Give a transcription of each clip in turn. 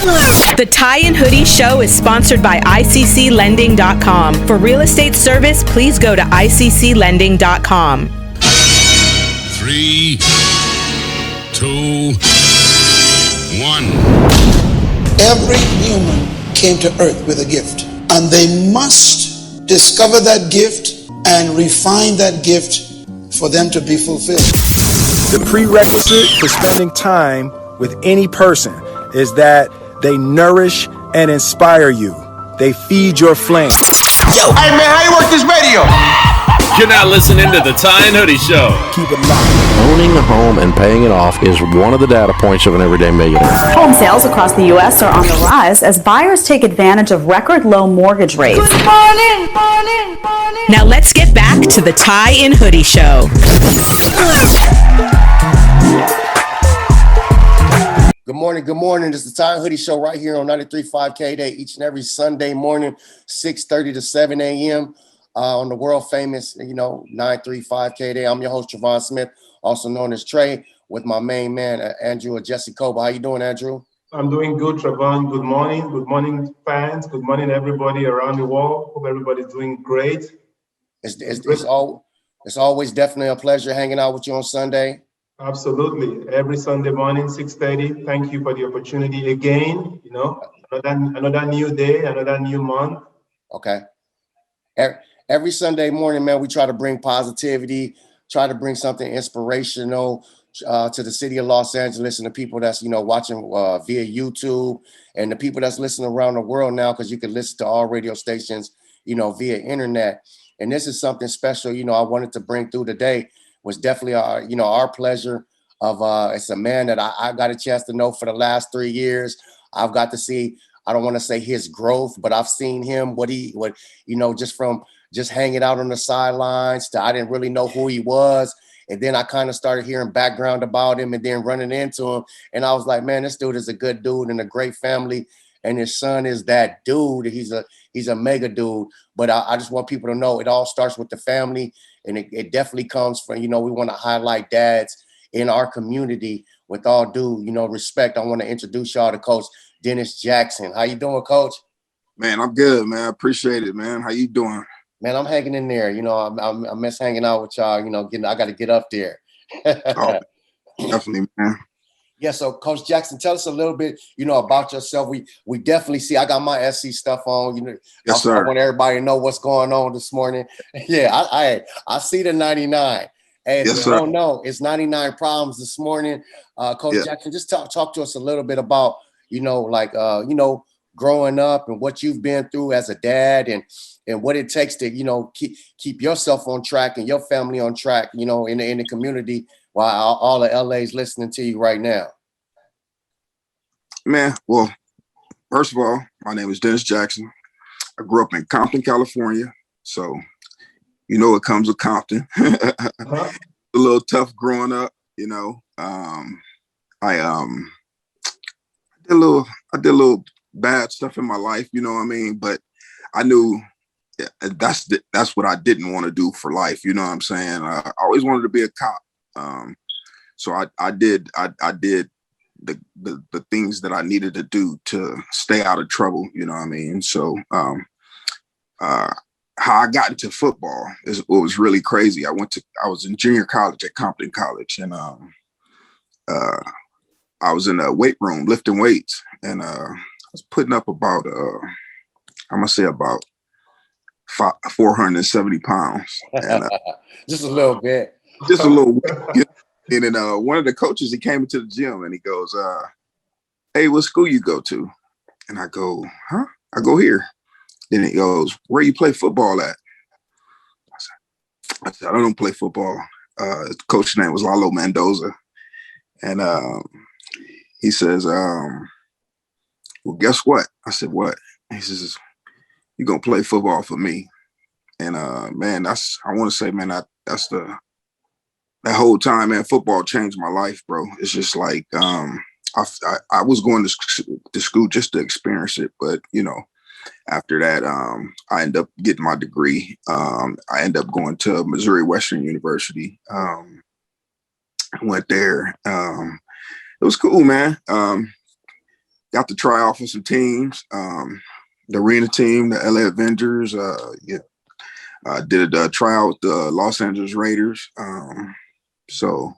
The Tie and Hoodie Show is sponsored by ICCLending.com. For real estate service, please go to ICCLending.com. 3, 2, 1. Every human came to earth with a gift, and they must discover that gift and refine that gift for them to be fulfilled. The prerequisite for spending time with any person is that they nourish and inspire you. They feed your flame. Yo, hey man, how you work this radio? You're now listening to the Tie and Hoodie Show. Keep it locked. Owning a home and paying it off is one of the data points of an everyday millionaire. Home sales across the U.S. are on the rise as buyers take advantage of record low mortgage rates. Good morning. Now let's get back to the Tie and Hoodie Show. Good morning. This is the Tie and Hoodie Show right here on 93.5 K-Day each and every Sunday morning, 6:30 to 7 a.m. On the world famous, 935 K-Day. I'm your host, TROJAN Smith, also known as Trey, with my main man, Andrew Jesse Coba. How you doing, Andrew? I'm doing good, TROJAN. Good morning. Good morning, fans. Good morning, everybody around the world. Hope everybody's doing great. It's always definitely a pleasure hanging out with you on Sunday. Absolutely. Every Sunday morning, 6:30. Thank you for the opportunity again. Another new day, another new month. Okay. Every Sunday morning, man, we try to bring positivity, try to bring something inspirational to the city of Los Angeles and the people that's, watching via YouTube, and the people that's listening around the world now, because you can listen to all radio stations, via internet. And this is something special, I wanted to bring through today. Was definitely our pleasure of it's a man that I got a chance to know for the last 3 years. I've got to see, I don't want to say his growth, but I've seen him, just hanging out on the sidelines to I didn't really know who he was. And then I kind of started hearing background about him and then running into him. And I was like, man, this dude is a good dude and a great family. And his son is that dude. He's a mega dude. But I just want people to know it all starts with the family. And it definitely comes from, we want to highlight dads in our community with all due, respect. I want to introduce y'all to Coach Dennis Jackson. How you doing, Coach? Man, I'm good, man. I appreciate it, man. How you doing? Man, I'm hanging in there. I miss hanging out with y'all. I got to get up there. Oh, definitely, man. Yeah, so Coach Jackson, tell us a little bit, about yourself. We definitely see. I got my SC stuff on. Yes, sir. I want everybody to know what's going on this morning. Yeah, I see the 99. And yes, if you sir. don't know, it's 99 problems this morning. Coach Jackson, just talk to us a little bit about, growing up and what you've been through as a dad and what it takes to, keep yourself on track and your family on track, in the community while all the LA's listening to you right now. Man, well, first of all, my name is Dennis Jackson. I grew up in Compton, California. So, it comes with Compton. A little tough growing up, I did a little bad stuff in my life, but I knew that's what I didn't want to do for life. You know what I'm saying? I always wanted to be a cop. So I did the things that I needed to do to stay out of trouble. You know what I mean? So, how I got into football was really crazy. I was in junior college at Compton College, and I was in a weight room lifting weights, and I was putting up about I'm gonna say about 470 pounds. And, just a little bit. Just a little bit. And then one of the coaches, he came into the gym and he goes, hey, what school you go to? And I go, huh? I go here. Then he goes, where you play football at? I said, I don't play football. The coach's name was Lalo Mendoza. And he says, well, guess what? I said, what? He says, you're going to play football for me. And man, I want to say, man, that's that whole time, man, football changed my life, bro. It's just like, I was going to school just to experience it. But, after that, I ended up getting my degree. I ended up going to Missouri Western University. I went there. It was cool, man. Got got to try out for some teams. The arena team, the LA Avengers. Did a tryout with the Los Angeles Raiders. So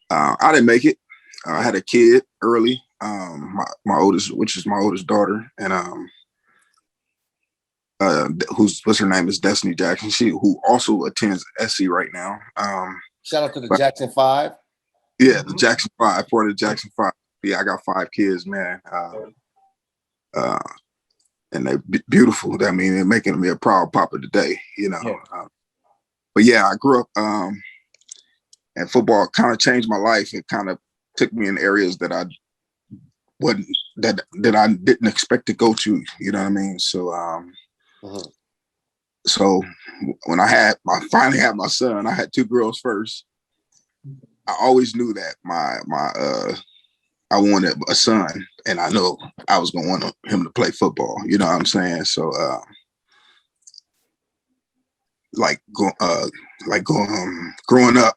I didn't make it. I had a kid early. My oldest, which is my oldest daughter, and what's her name is Destiny Jackson. Who also attends SC right now. Shout out to the Jackson 5. Yeah, the Jackson 5, part of the Jackson 5. Yeah, I got 5 kids, man. And they're beautiful. I mean, they're making me a proud papa today, you know. Yeah. But yeah, I grew up, and football kind of changed my life. It kind of took me in areas that I didn't expect to go to. You know what I mean? So, so when I finally had my son, I had 2 girls first. I always knew that I wanted a son, and I know I was gonna want him to play football. You know what I'm saying? So, growing up,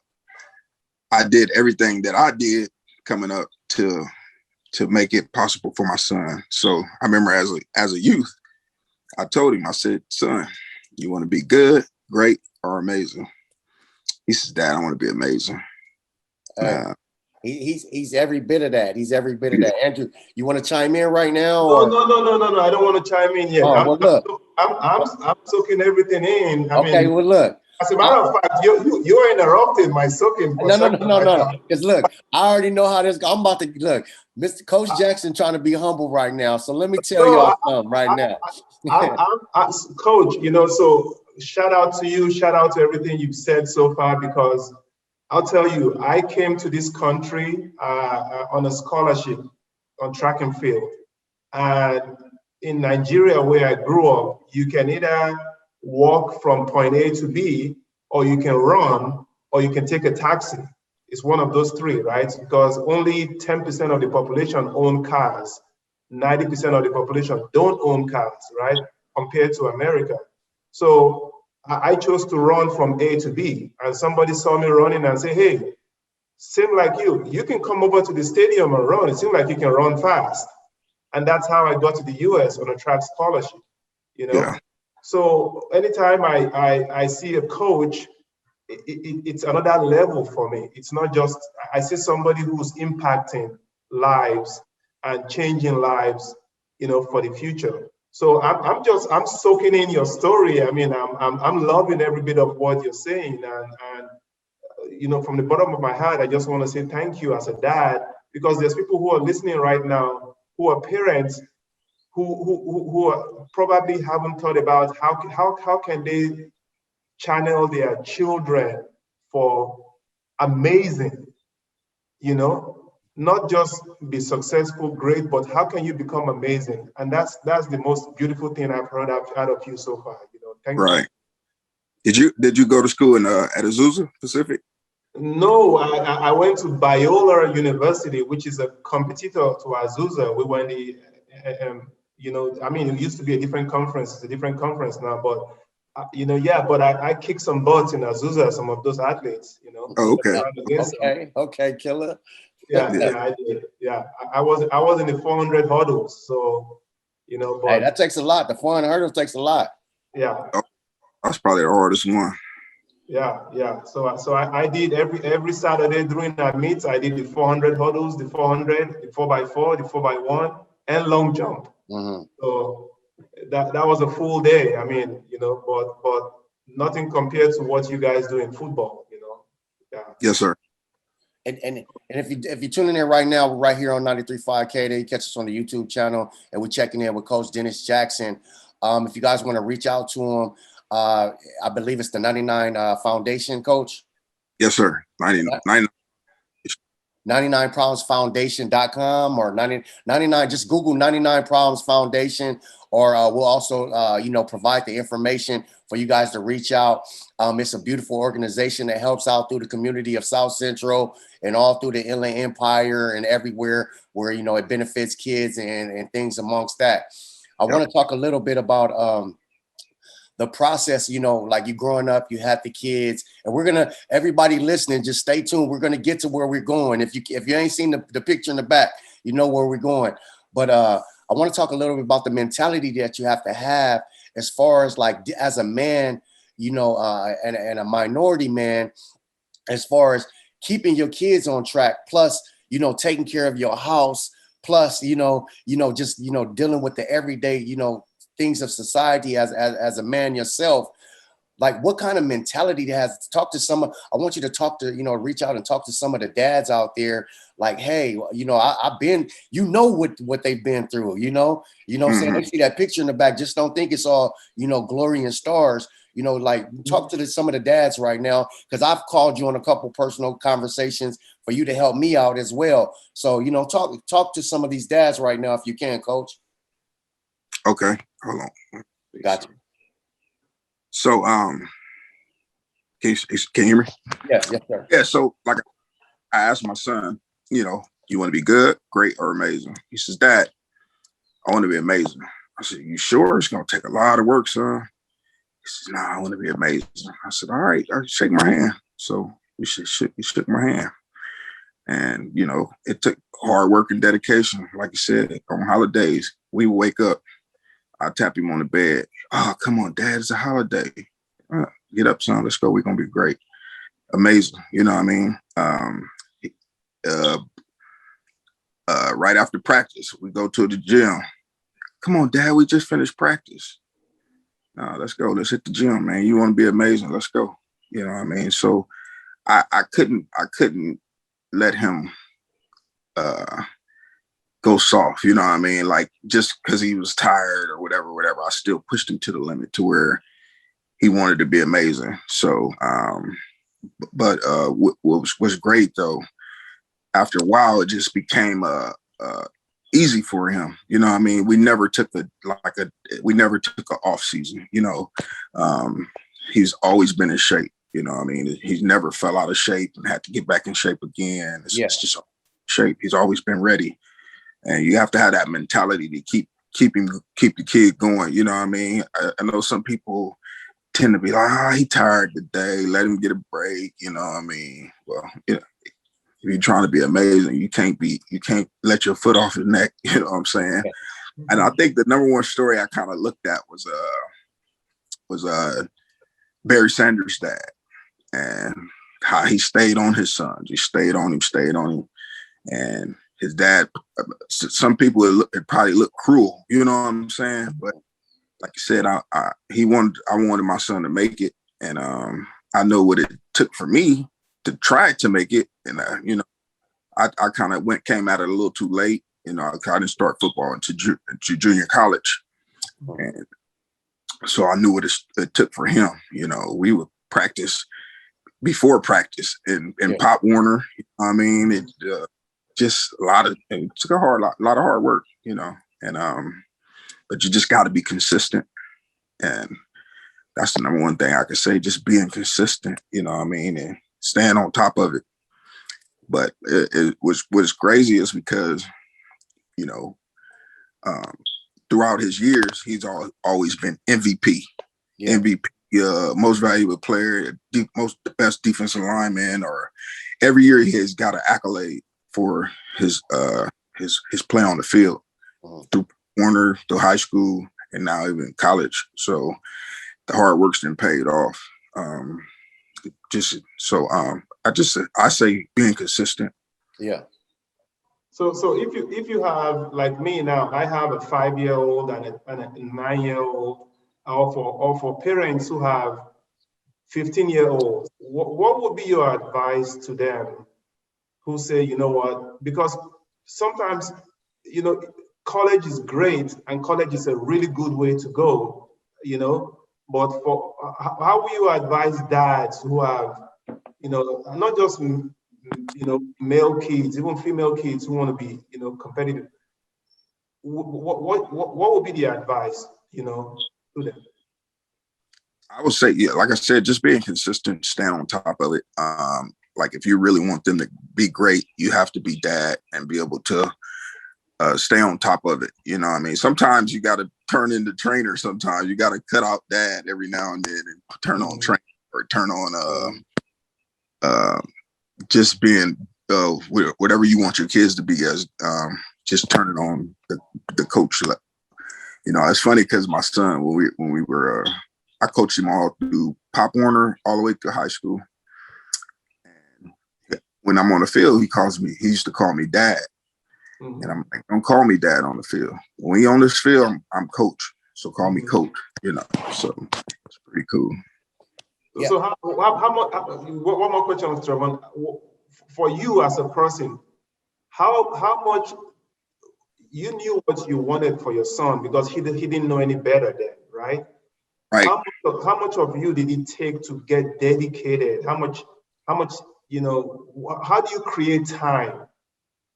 I did everything that I did coming up to make it possible for my son. So I remember as a youth, I told him, I said, "Son, you want to be good, great, or amazing?" He says, "Dad, I want to be amazing." He's every bit of that. He's every bit of that. Andrew, you want to chime in right now? Or? No. I don't want to chime in yet. I'm soaking everything in. I mean, well, look. As a matter of fact, you're interrupting my soaking. No. Because look, I already know how this goes. I'm about to look. Mr. Coach Jackson trying to be humble right now. So let me tell y'all something right now. Coach, you know, so shout out to you. Shout out to everything you've said so far, because I'll tell you, I came to this country on a scholarship on track and field. And in Nigeria, where I grew up, you can either walk from point A to B, or you can run, or you can take a taxi. It's one of those 3, right? Because only 10% of the population own cars. 90% of the population don't own cars, right? Compared to America. So I chose to run from A to B, and somebody saw me running and say, "Hey, same like you can come over to the stadium and run. It seems like you can run fast." And that's how I got to the US on a track scholarship, you know? Yeah. So anytime I see a coach, it's another level for me. It's not just, I see somebody who's impacting lives and changing lives, you know, for the future. So I'm soaking in your story. I mean, I'm loving every bit of what you're saying, and you know, from the bottom of my heart, I just want to say thank you as a dad, because there's people who are listening right now who are parents who are, probably haven't thought about how can they channel their children for amazing, you know. Not just be successful, great, but how can you become amazing? And that's the most beautiful thing I've heard out of you so far. You know, thank you. Right. Did you go to school at Azusa Pacific? No, I went to Biola University, which is a competitor to Azusa. We were in the, you know, I mean, it used to be a different conference. It's a different conference now, but you know, yeah. But I kicked some butts in Azusa, some of those athletes. You know. Oh, okay. Okay, killer. Yeah, I did. Yeah, I was in the 400 hurdles, so you know. But, hey, that takes a lot. The 400 hurdles takes a lot. Yeah, that's probably the hardest one. Yeah. So I did every Saturday during our meets. I did the 400 hurdles, the 400, the 4x4, the 4x1, and long jump. Mm-hmm. So that was a full day. I mean, you know, but nothing compared to what you guys do in football. You know. Yeah. Yes, sir. And if you're tuning in right now, we're right here on 93.5 KD. You catch us on the YouTube channel, and we're checking in with Coach Dennis Jackson. If you guys want to reach out to him, I believe it's the 99 Foundation, Coach. Yes, sir. 99problemsfoundation.com or 99. Just Google 99 Problems Foundation, or we'll also you know, provide the information for you guys to reach out. It's a beautiful organization that helps out through the community of South Central and all through the Inland Empire and everywhere where, you know, it benefits kids and things amongst that. I want to talk a little bit about the process, you know, like you growing up, you had the kids, and everybody listening, just stay tuned. We're going to get to where we're going. If you ain't seen the picture in the back, you know where we're going. But I want to talk a little bit about the mentality that you have to have as far as like as a man, you know, and a minority man, as far as keeping your kids on track, plus, you know, taking care of your house, plus, just, dealing with the everyday, things of society as a man yourself. Like, what kind of mentality it has? Talk to someone. I want you to talk to, reach out and talk to some of the dads out there. Like, hey, I've been, what they've been through, what I'm saying? They see that picture in the back. Just don't think it's all, glory and stars. Like, talk to some of the dads right now, because I've called you on a couple personal conversations for you to help me out as well. So, talk to some of these dads right now if you can, Coach. Okay, hold on. Gotcha. So, can you hear me? Yes, sir. Yeah. So, like, I asked my son, you want to be good, great, or amazing? He says, Dad, I want to be amazing. I said, you sure? It's going to take a lot of work, son. He says, no, I want to be amazing. I said, all right, shake my he So he shook my hand. And, it took hard work and dedication. Like you said, on holidays, we would wake up, I tap him on the bed. Oh, come on, Dad, it's a holiday. Get up, son. Let's go. We're going to be great. Amazing. You know what I mean? Right after practice, we go to the gym. Come on, Dad, we just finished practice. Let's go. Let's hit the gym, man. You want to be amazing. Let's go. You know what I mean? So I couldn't let him go soft, you know what I mean? Like, just because he was tired or whatever, I still pushed him to the limit to where he wanted to be amazing. So, but what was great though, after a while, it just became easy for him. You know what I mean? We never took an off season, he's always been in shape. You know what I mean? He's never fell out of shape and had to get back in shape again. It's just shape. He's always been ready. And you have to have that mentality to keep the kid going. You know what I mean? I know some people tend to be like, he tired today. Let him get a break. You know what I mean? Well, if you're trying to be amazing, you can't let your foot off the neck. You know what I'm saying? Yeah. And I think the number one story I kind of looked at was Barry Sanders' dad, and how he stayed on his sons. He stayed on him. And his dad, some people it probably look cruel, you know what I'm saying? But like you said, I wanted my son to make it, and I know what it took for me to try to make it, and I kind of came at it a little too late. I didn't start football until junior college, and so I knew what it took for him. We would practice before practice in Pop Warner. I mean, it just it took a lot of hard work, but you just got to be consistent, and that's the number one thing I could say. Just being consistent, you know what I mean, and staying on top of it. But it was what's crazy is because, throughout his years, he's always been MVP, MVP, most valuable player, the best defensive lineman, or every year he has got an accolade for his play on the field through Warner, through high school, and now even college. So the hard work's been paid off. I say being consistent. Yeah. So if you have, like me now, I have a 5-year-old and a 9-year-old, or for parents who have 15-year-olds, what would be your advice to them who say, you know what, because sometimes, college is great and college is a really good way to go, but how will you advise dads who have, not just, male kids, even female kids who want to be, competitive? What would be the advice, to them? I would say, like I said, just being consistent, staying on top of it. Like, if you really want them to be great, you have to be dad and be able to stay on top of it. You know what I mean? Sometimes you got to turn into trainer. Sometimes you got to cut out dad every now and then and turn on trainer, or turn on just being whatever you want your kids to be as just turn it on the coach. You know, it's funny because my son, when we were, I coached him all through Pop Warner all the way through high school. And when I'm on the field, he used to call me dad. Mm-hmm. And I'm like, don't call me dad on the field. When he on this field, I'm coach. So call me coach, you know. So it's pretty cool. Yeah. So how much, one more question, TROJAN. For you as a person, how much you knew what you wanted for your son, because he didn't know any better then, right? Right. How much of you did it take to get dedicated? How much, you know, how do you create time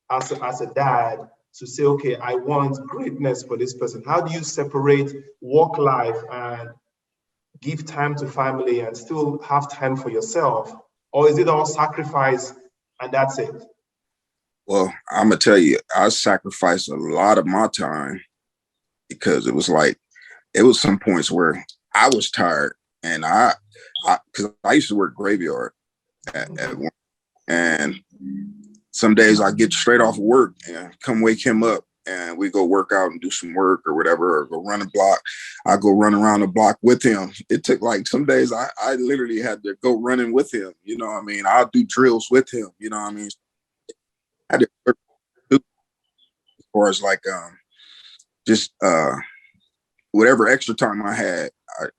as a dad to say, okay, I want greatness for this person? How do you separate work life and give time to family and still have time for yourself? Or is it all sacrifice and that's it? Well, I'm gonna tell you, I sacrificed a lot of my time because it was some points where I was tired, and because I used to work graveyard at work, and some days I get straight off of work and come wake him up, and we go work out and do some work or whatever, or go run a block. I go run around the block with him. It took like some days I literally had to go running with him. You know what I mean? I'll do drills with him. You know what I mean? I did as far as like just whatever extra time I had,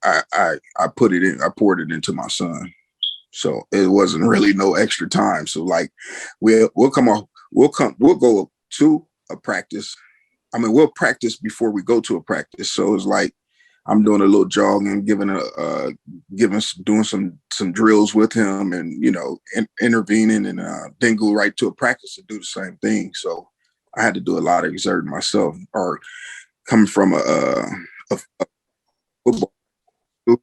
I put it in. I poured it into my son. So it wasn't really no extra time. So like we'll go to a practice. I mean, we'll practice before we go to a practice. So it's like I'm doing a little jogging, doing some drills with him, and you know, intervening, and then go right to a practice and do the same thing. So I had to do a lot of exerting myself, or coming from a football, go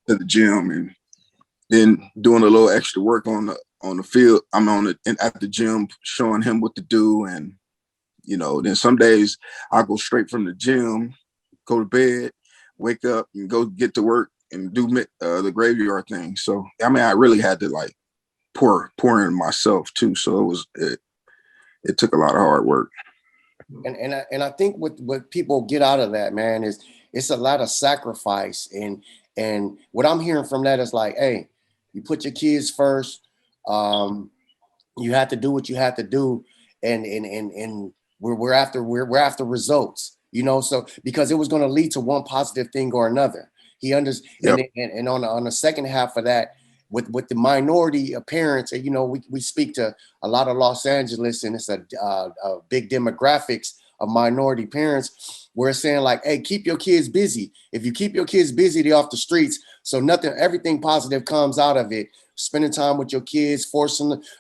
to the gym, and then doing a little extra work on the field. I'm at the gym showing him what to do, and you know, then some days I go straight from the gym, go to bed, wake up, and go get to work and do the graveyard thing. So I mean, I really had to like pour in myself too. So it took a lot of hard work. And I think what people get out of that, man, is it's a lot of sacrifice. And what I'm hearing from that is like, hey, you put your kids first. You have to do what you have to do, and we're after results, you know. So because it was going to lead to one positive thing or another. He understands. Yep. And on the second half of that, with the minority of parents, you know, we speak to a lot of Los Angeles, and it's a big demographics of minority parents. We're saying like, hey, keep your kids busy. If you keep your kids busy, they're off the streets. So everything positive comes out of it. Spending time with your kids,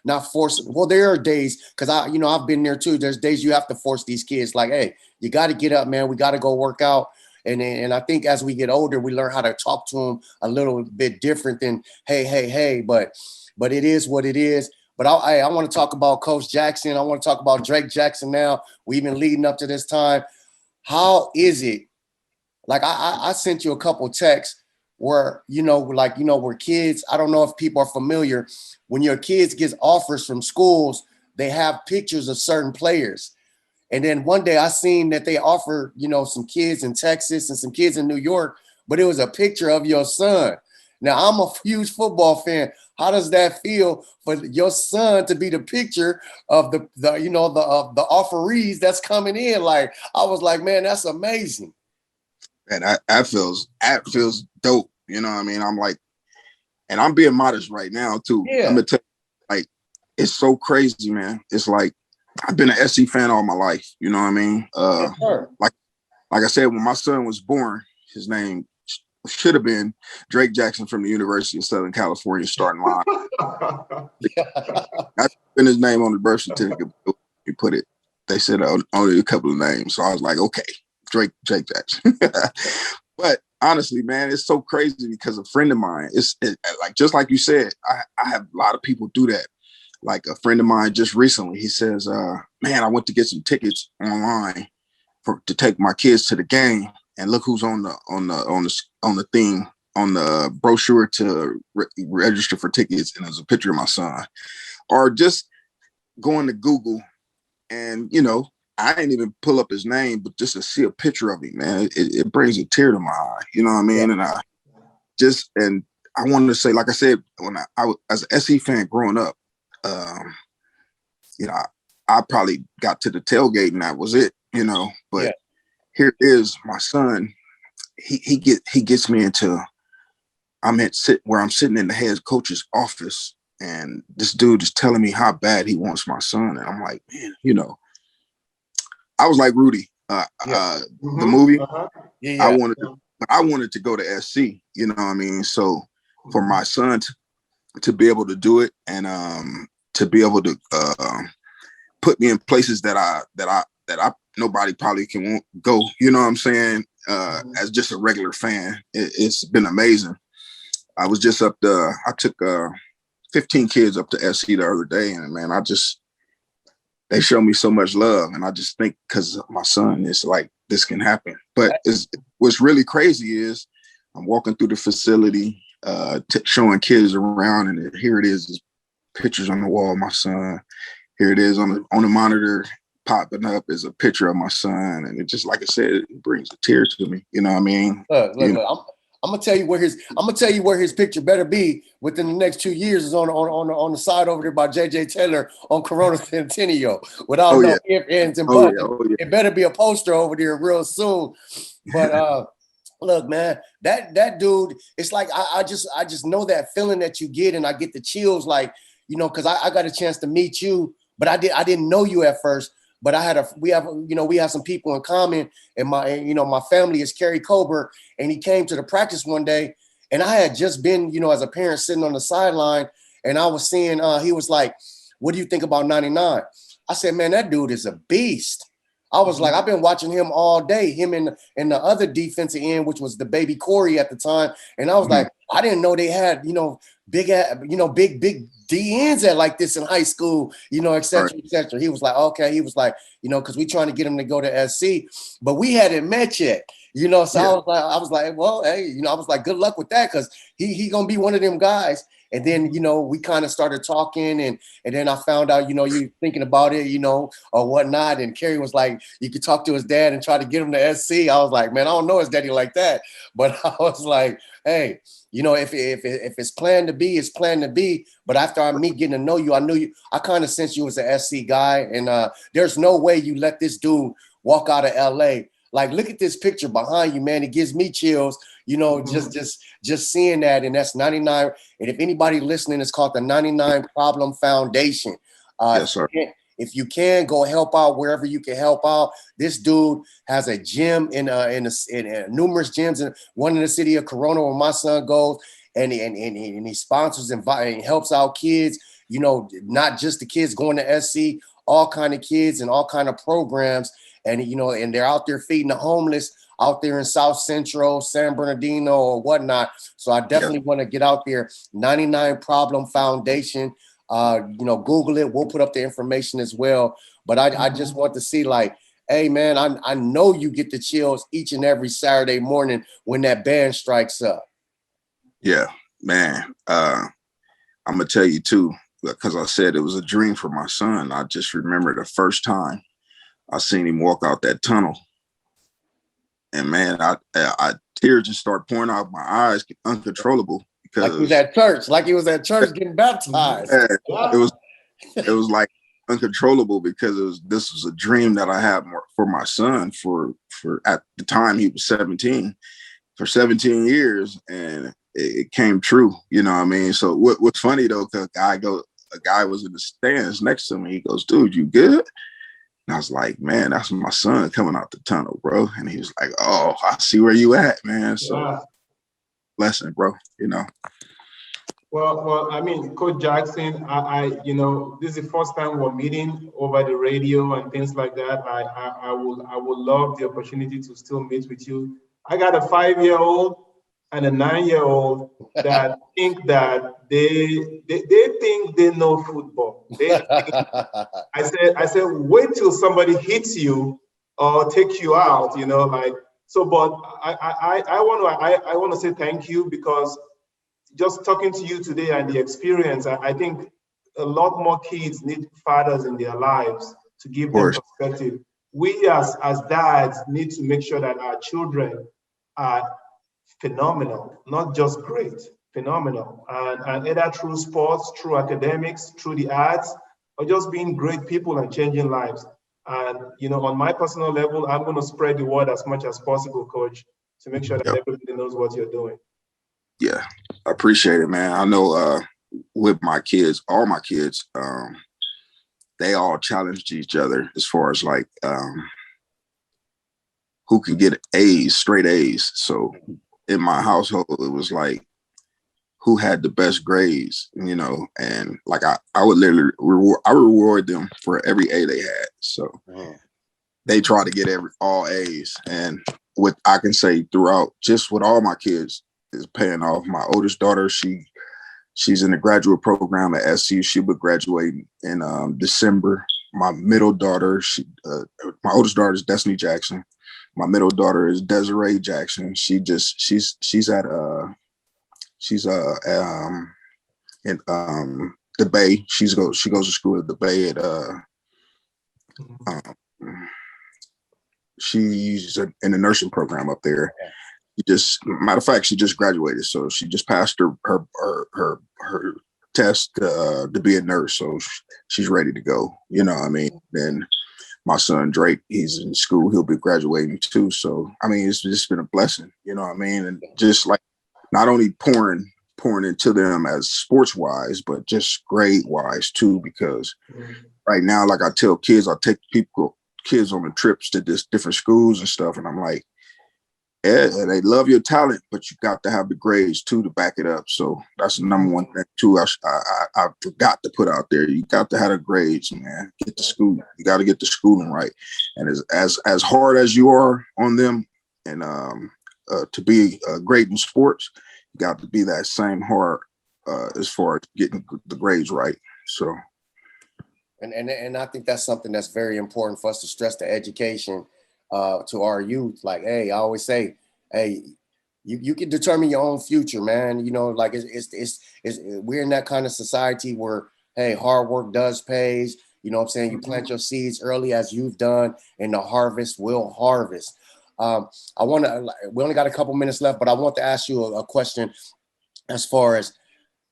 not forcing. Well, there are days, because I've been there too. There's days you have to force these kids. Like, hey, you got to get up, man. We got to go work out. And I think as we get older, we learn how to talk to them a little bit different than hey. But it is what it is. But I want to talk about Coach Jackson. I want to talk about Drake Jackson now. We've been leading up to this time. How is it? Like I sent you a couple texts where, where kids, I don't know if people are familiar, when your kids get offers from schools, they have pictures of certain players. And then one day I seen that they offered, some kids in Texas and some kids in New York, but it was a picture of your son. Now, I'm a huge football fan. How does that feel for your son to be the picture of the offerees that's coming in? Like, I was like, man, that's amazing. And that feels dope. You know what I mean? I'm like, and I'm being modest right now too. Yeah. I'm gonna tell you, like, it's so crazy, man. It's like, I've been an SC fan all my life. You know what I mean? Sure. Like I said, when my son was born, his name should have been Drake Jackson from the University of Southern California starting line. That's been his name on the birth certificate. You put it. They said only a couple of names. So I was like, okay, Drake Jackson. But honestly, man, it's so crazy because a friend of mine, like, just like you said, I have a lot of people do that. Like a friend of mine just recently, he says, man, I went to get some tickets online to take my kids to the game, and look who's on the thing, on the brochure to register for tickets, and there's a picture of my son. Or just going to Google and, I didn't even pull up his name, but just to see a picture of him, man, it brings a tear to my eye. You know what I mean? Yeah. And I wanted to say, like I said, when I was as an SC fan growing up, you know, I probably got to the tailgate and that was it, you know. But here it is, my son. He gets me into. I'm where I'm sitting in the head coach's office, and this dude is telling me how bad he wants my son, and I'm like, man, you know, I was like Rudy, the movie. I wanted to go to SC, you know what I mean? So for my son to be able to do it and to be able to put me in places that nobody probably won't go, you know what I'm saying? As just a regular fan, it's been amazing. I was just up there. I took 15 kids up to SC the other day, and man, they show me so much love, and I just think because my son is like, this can happen. But what's really crazy is I'm walking through the facility, showing kids around, and here it is, pictures on the wall of my son. Here it is on the monitor, popping up is a picture of my son, and it just, like I said, it brings a tear to me. You know what I mean? Look, I'm gonna tell you where his picture better be within the next 2 years is on the side over there by JJ Taylor on Corona Centennial. Without no ifs, ands, and buts. It better be a poster over there real soon. But look, man, that dude, it's like I just know that feeling that you get, and I get the chills, like, you know, because I got a chance to meet you, but I didn't know you at first. But we have some people in common, and my family is Kerry Colbert, and he came to the practice one day, and I had just been, you know, as a parent sitting on the sideline, and I was seeing, he was like, "What do you think about 99?" I said, "Man, that dude is a beast." I was like, I've been watching him all day, him and the other defensive end, which was the baby Corey at the time, and I was like, I didn't know they had, you know, big D ends at like this in high school, you know, et cetera, et cetera. He was like, okay. He was like, you know, because we trying to get him to go to SC, but we hadn't met yet, you know. So I was like, well, hey, you know, I was like, good luck with that, because he gonna be one of them guys. And then, you know, we kind of started talking, and then I found out, you know, you thinking about it, you know, or whatnot. And Kerry was like, you could talk to his dad and try to get him to SC. I was like, man, I don't know his daddy like that, but I was like, hey, you know, if it's planned to be, it's planned to be. But after me getting to know you, I knew you. I kind of sensed you as an SC guy, and there's no way you let this dude walk out of LA. Like, look at this picture behind you, man. It gives me chills, you know, just seeing that. And that's 99. And if anybody listening, it's called the 99 Problem Foundation. Yes, sir. If you can, go help out wherever you can help out. This dude has a gym in numerous gyms, and one in the city of Corona where my son goes, and he sponsors and helps out kids. You know, not just the kids going to SC, all kind of kids and all kind of programs. And, you know, and they're out there feeding the homeless out there in South Central, San Bernardino, or whatnot. So I definitely want to get out there. 99 Problem Foundation. You know, Google it. We'll put up the information as well. But I just want to see, like, hey, man, I know you get the chills each and every Saturday morning when that band strikes up. Yeah, man. I'm going to tell you, too, because I said it was a dream for my son. I just remember the first time I seen him walk out that tunnel. And, man, I tears just start pouring out my eyes, uncontrollable. Because like he was at church getting baptized. Yeah, it was like uncontrollable, because this was a dream that I had for my son for at the time he was 17, for 17 years, and it came true. You know what I mean? So what's funny though, because a guy was in the stands next to me. He goes, "Dude, you good?" And I was like, "Man, that's my son coming out the tunnel, bro." And he was like, "Oh, I see where you at, man." So blessing, bro. You know. Well, I mean, Coach Jackson, you know, this is the first time we're meeting over the radio and things like that. I would love the opportunity to still meet with you. I got a 5-year-old and a 9-year-old that think that they think they know football. I said, wait till somebody hits you or takes you out, you know, like so. But I want to say thank you, because just talking to you today and the experience, I think a lot more kids need fathers in their lives to give them perspective. we as dads need to make sure that our children are phenomenal, not just great, phenomenal. And either through sports, through academics, through the arts, or just being great people and changing lives. And, you know, on my personal level, I'm going to spread the word as much as possible, Coach, to make sure that everybody knows what you're doing. Yeah, I appreciate it, man. I know with my kids, all my kids, they all challenged each other as far as like who can get A's, straight A's. So in my household, it was like who had the best grades, you know, and like I would literally reward them for every A they had. So they try to get all A's. And what I can say throughout, just with all my kids, is paying off. My oldest daughter, she's in the graduate program at SC. She'll be graduating in December. My middle daughter, my oldest daughter is Destiny Jackson. My middle daughter is Desiree Jackson. She's at in the Bay. She goes to school at the Bay at she's in the nursing program up there. Matter of fact, she just graduated, so she just passed her test to be a nurse, so she's ready to go. You know what I mean? Then my son Drake, he's in school, he'll be graduating too. So I mean, it's just been a blessing. You know what I mean? And just like not only pouring into them as sports wise, but just grade wise too. Because right now, like I tell kids, I take kids on the trips to different schools and stuff, and I'm like, yeah, they love your talent, but you got to have the grades too to back it up. So that's the number one thing too. I forgot to put out there. You got to have the grades, man. Get to school. You got to get the schooling right. And as hard as you are on them, and to be great in sports, you got to be that same hard as far as getting the grades right. So, and I think that's something that's very important for us to stress, the education. To our youth, like, hey, I always say, hey, you can determine your own future, man. You know, like it's we're in that kind of society where, hey, hard work does pays. You know what I'm saying? You plant your seeds early as you've done, and the harvest will harvest. We only got a couple minutes left, but I want to ask you a question as far as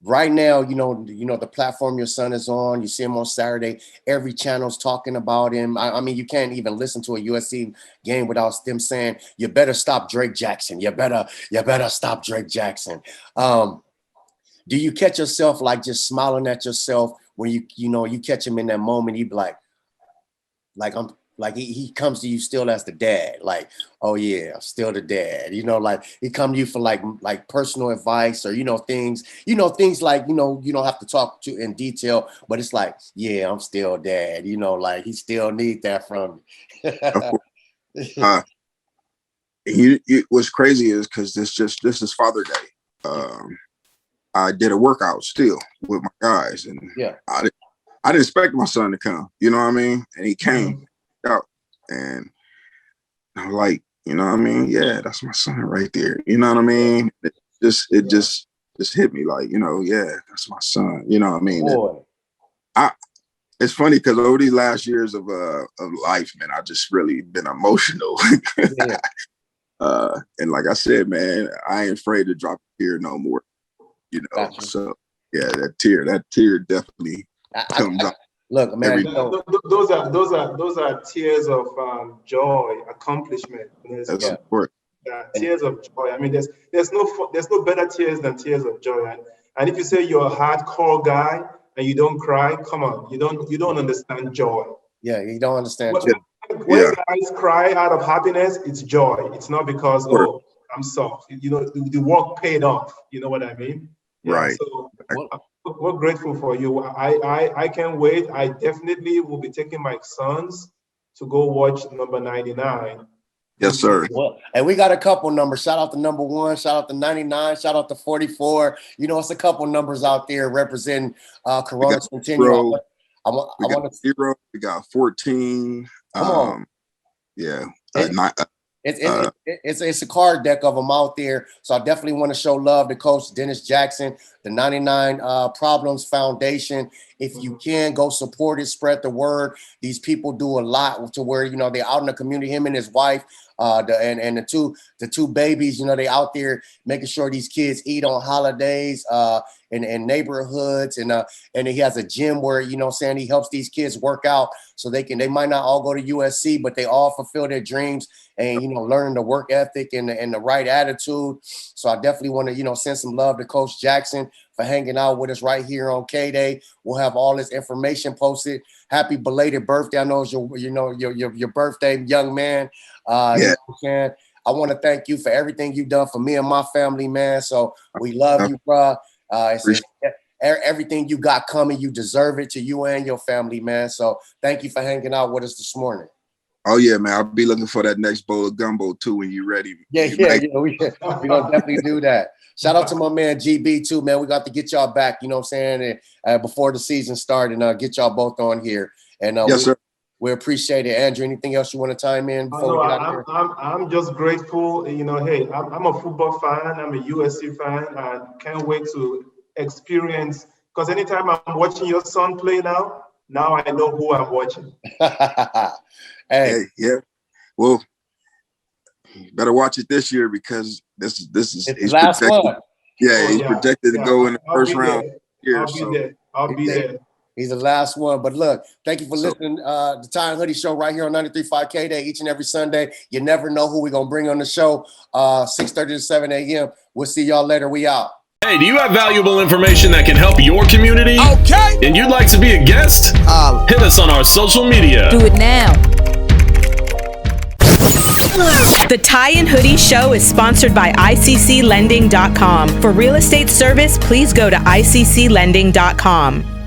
right now, you know, the platform your son is on, you see him on Saturday, every channel's talking about him. I mean, you can't even listen to a USC game without them saying, you better stop Drake Jackson. You better stop Drake Jackson. Do you catch yourself like just smiling at yourself when you catch him in that moment? You be like he comes to you still as the dad, like, oh yeah, I'm still the dad, you know, like he come to you for like personal advice, or things like, you don't have to talk to in detail, but it's like, yeah, I'm still dad, like he still need that from me. What's crazy is because this is Father Day. I did a workout still with my guys, and I didn't expect my son to come, you know what I mean, and he came out, and I'm like, you know what I mean? Yeah, that's my son right there. You know what I mean? It just hit me like, yeah, that's my son. You know what I mean? It's funny because over these last years of life, man, I just really been emotional. And like I said, man, I ain't afraid to drop a tear no more. Gotcha. So yeah, that tear definitely comes out. Look, man, those are tears of joy, accomplishment. Tears of joy. I mean, there's no better tears than tears of joy. And if you say you're a hardcore guy and you don't cry, come on, you don't understand joy. Yeah, you don't understand joy. When guys cry out of happiness, it's joy. It's not because I'm soft. The work paid off. You know what I mean? Yeah, right. So we're grateful for you. I can't wait. I definitely will be taking my sons to go watch number 99. Yes, sir. Well, and we got a couple numbers. Shout out to number 1, shout out to 99, shout out to 44. It's a couple numbers out there representing Corona Centennial. We got 14. Come on. Yeah. It's a card deck of them out there. So I definitely want to show love to Coach Dennis Jackson, the 99 Problems Foundation. If you can, go support it, spread the word. These people do a lot to where, you know, they're out in the community, him and his wife, the two babies, you know, they out there making sure these kids eat on holidays, in neighborhoods, and he has a gym where, you know what I'm saying, he helps these kids work out so they might not all go to USC, but they all fulfill their dreams and, you know, learning the work ethic and the right attitude. So I definitely want to, you know, send some love to Coach Jackson for hanging out with us right here on K-Day. We'll have all this information posted. Happy belated birthday. I know it's your birthday, young man. You know what I'm saying? I want to thank you for everything you've done for me and my family, man. So we love you, bro. Everything you got coming, you deserve it, to you and your family, man. So thank you for hanging out with us this morning. Oh yeah, man. I'll be looking for that next bowl of gumbo too when you're ready. Yeah. We gonna definitely do that. Shout out to my man GB too, man. We got to get y'all back, you know what I'm saying, and before the season started, and get y'all both on here. And yes, sir. We appreciate it. Andrew, anything else you want to chime in before we get out there? I'm just grateful. You know, hey, I'm a football fan. I'm a USC fan. I can't wait to experience, because anytime I'm watching your son play now I know who I'm watching. Hey, yeah. Well, better watch it this year because this is his last one. Yeah, he's projected to go in the first round here. I'll be there. He's the last one. But look, thank you for listening to the Ty and Hoodie Show right here on 93.5 K-Day each and every Sunday. You never know who we're going to bring on the show, 6:30 to 7 a.m. We'll see y'all later. We out. Hey, do you have valuable information that can help your community? Okay. And you'd like to be a guest? Hit us on our social media. Do it now. The Ty and Hoodie Show is sponsored by ICCLending.com. For real estate service, please go to ICCLending.com.